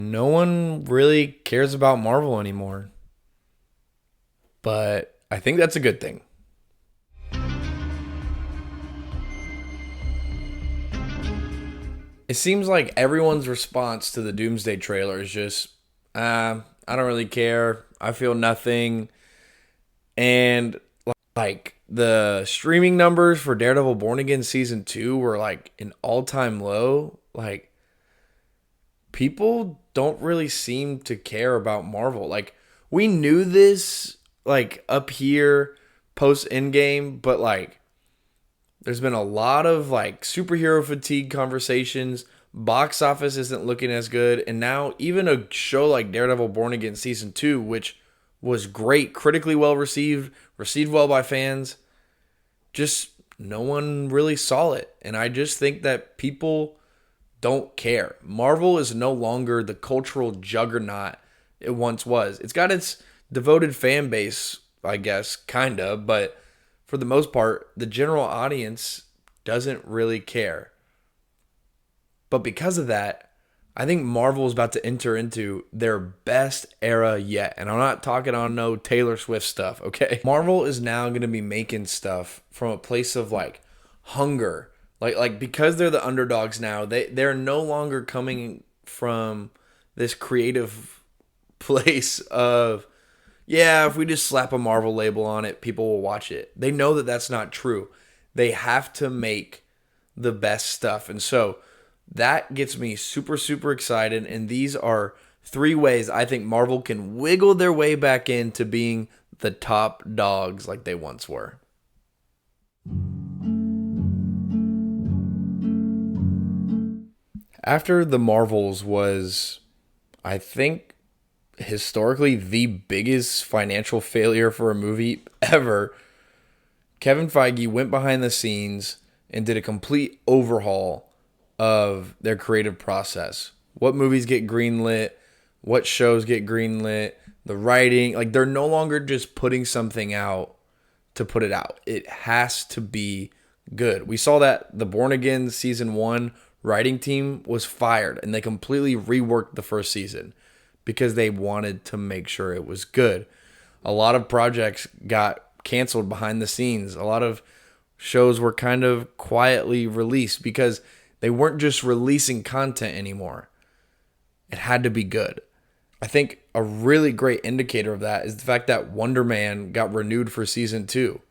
No one really cares about Marvel anymore. But I think that's a good thing. It seems like everyone's response to the Doomsday trailer is just, I don't really care. I feel nothing. And like the streaming numbers for Daredevil Born Again season 2 were like an all-time low. Like people don't really seem to care about Marvel. Like we knew this like up here post Endgame, but like there's been a lot of like superhero fatigue conversations. Box office isn't looking as good, and now even a show like Daredevil Born Again season 2, which was great, critically well received, received well by fans, just no one really saw it. And I just think that people don't care. Marvel is no longer the cultural juggernaut it once was. It's got its devoted fan base, I guess, kind of, but for the most part, the general audience doesn't really care. But because of that, I think Marvel is about to enter into their best era yet. And I'm not talking on no Taylor Swift stuff, okay? Marvel is now going to be making stuff from a place of like hunger. Like because they're the underdogs now, they're no longer coming from this creative place of yeah, if we just slap a Marvel label on it, people will watch it. They know that that's not true. They have to make the best stuff. And so that gets me super, super excited. And these are three ways I think Marvel can wiggle their way back into being the top dogs like they once were. After the Marvels was, I think, historically the biggest financial failure for a movie ever, Kevin Feige went behind the scenes and did a complete overhaul of their creative process. What movies get greenlit, what shows get greenlit, the writing. Like they're no longer just putting something out to put it out. It has to be good. We saw that the Born Again season 1 writing team was fired and they completely reworked the first season because they wanted to make sure it was good. A lot of projects got canceled behind the scenes. A lot of shows were kind of quietly released because they weren't just releasing content anymore. It had to be good. I think a really great indicator of that is the fact that Wonder Man got renewed for season 2.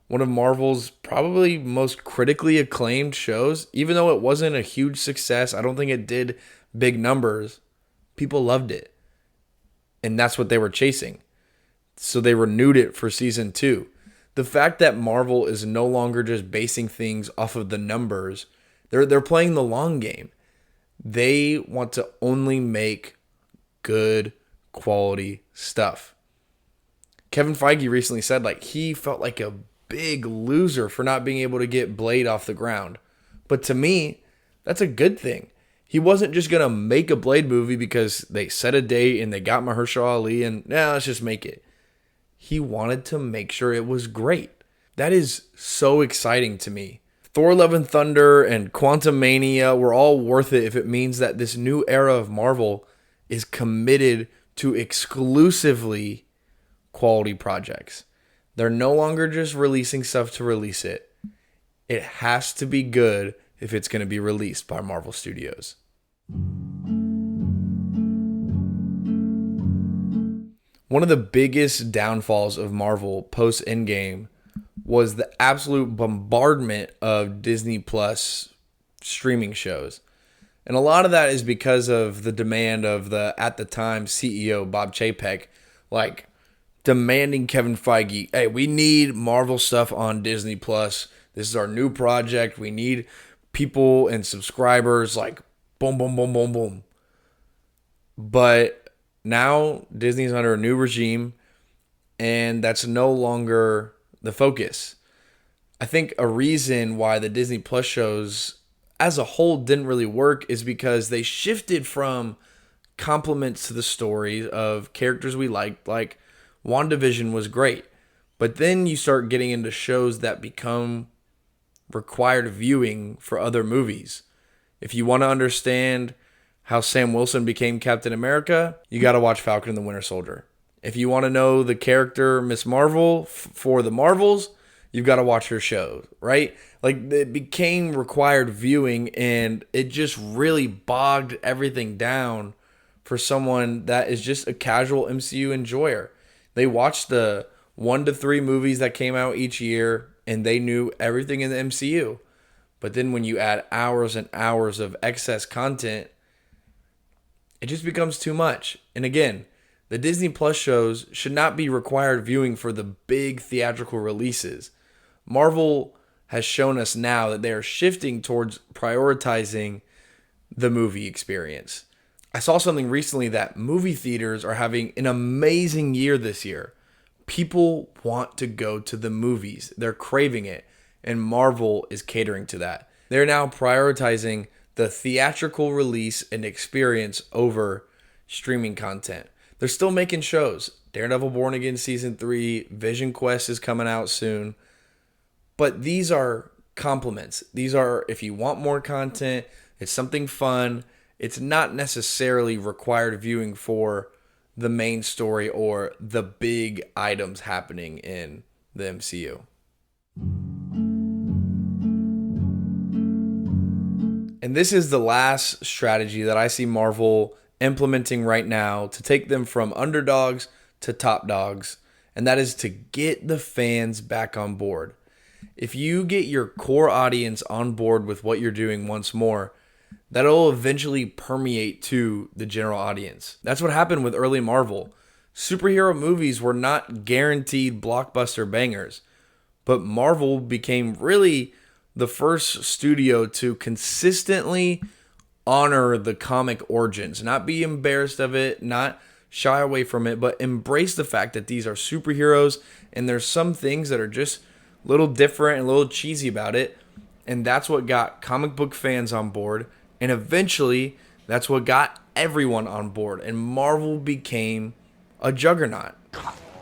One of Marvel's probably most critically acclaimed shows, even though it wasn't a huge success. I don't think it did big numbers. People loved it. And that's what they were chasing. So they renewed it for season 2. The fact that Marvel is no longer just basing things off of the numbers, they're playing the long game. They want to only make good quality stuff. Kevin Feige recently said like he felt like a big loser for not being able to get Blade off the ground. But to me, that's a good thing. He wasn't just going to make a Blade movie because they set a date and they got Mahershala Ali and let's just make it. He wanted to make sure it was great. That is so exciting to me. Thor Love and Thunder and Quantum Mania were all worth it if it means that this new era of Marvel is committed to exclusively quality projects. They're no longer just releasing stuff to release it. It has to be good if it's going to be released by Marvel Studios. One of the biggest downfalls of Marvel post Endgame was the absolute bombardment of Disney Plus streaming shows. And a lot of that is because of the demand of the, at the time, CEO Bob Chapek, like demanding Kevin Feige, hey, we need Marvel stuff on Disney Plus. This is our new project. We need people and subscribers, like boom, boom, boom, boom, boom. But now Disney's under a new regime, and that's no longer the focus. I think a reason why the Disney Plus shows as a whole didn't really work is because they shifted from compliments to the story of characters we liked, like WandaVision was great. But then you start getting into shows that become required viewing for other movies. If you want to understand how Sam Wilson became Captain America, you got to watch Falcon and the Winter Soldier. If you want to know the character Miss Marvel for the Marvels, you've got to watch her show, right? Like, it became required viewing, and it just really bogged everything down for someone that is just a casual MCU enjoyer. They watched the 1 to 3 movies that came out each year, and they knew everything in the MCU. But then when you add hours and hours of excess content, it just becomes too much. And again, the Disney Plus shows should not be required viewing for the big theatrical releases. Marvel has shown us now that they are shifting towards prioritizing the movie experience. I saw something recently that movie theaters are having an amazing year this year. People want to go to the movies. They're craving it. And Marvel is catering to that. They're now prioritizing the theatrical release and experience over streaming content. They're still making shows. Daredevil Born Again Season 3, Vision Quest is coming out soon. But these are compliments. These are, if you want more content, it's something fun. It's not necessarily required viewing for the main story or the big items happening in the MCU. And this is the last strategy that I see Marvel implementing right now to take them from underdogs to top dogs, and that is to get the fans back on board. If you get your core audience on board with what you're doing once more, that'll eventually permeate to the general audience. That's what happened with early Marvel. Superhero movies were not guaranteed blockbuster bangers, but Marvel became really the first studio to consistently honor the comic origins, not be embarrassed of it, not shy away from it, but embrace the fact that these are superheroes and there's some things that are just a little different and a little cheesy about it. And that's what got comic book fans on board. And eventually, that's what got everyone on board. And Marvel became a juggernaut.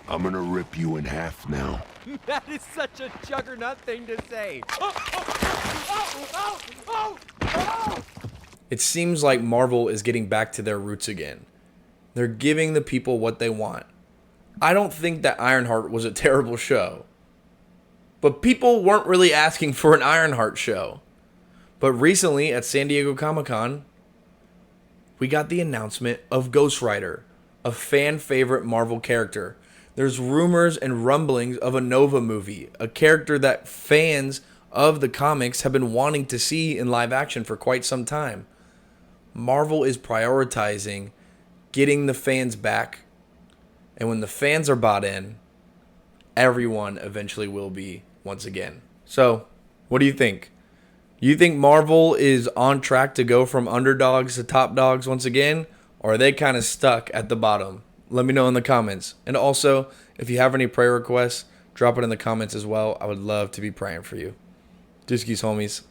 I'm gonna rip you in half now. That is such a juggernaut thing to say. It seems like Marvel is getting back to their roots again. They're giving the people what they want. I don't think that Ironheart was a terrible show. But people weren't really asking for an Ironheart show. But recently at San Diego Comic-Con, we got the announcement of Ghost Rider, a fan favorite Marvel character. There's rumors and rumblings of a Nova movie, a character that fans of the comics have been wanting to see in live action for quite some time. Marvel is prioritizing getting the fans back, and when the fans are bought in, everyone eventually will be once again. So, what do you think? You think Marvel is on track to go from underdogs to top dogs once again, or are they kind of stuck at the bottom? Let me know in the comments. And also, if you have any prayer requests, drop it in the comments as well. I would love to be praying for you. Deuskies, homies.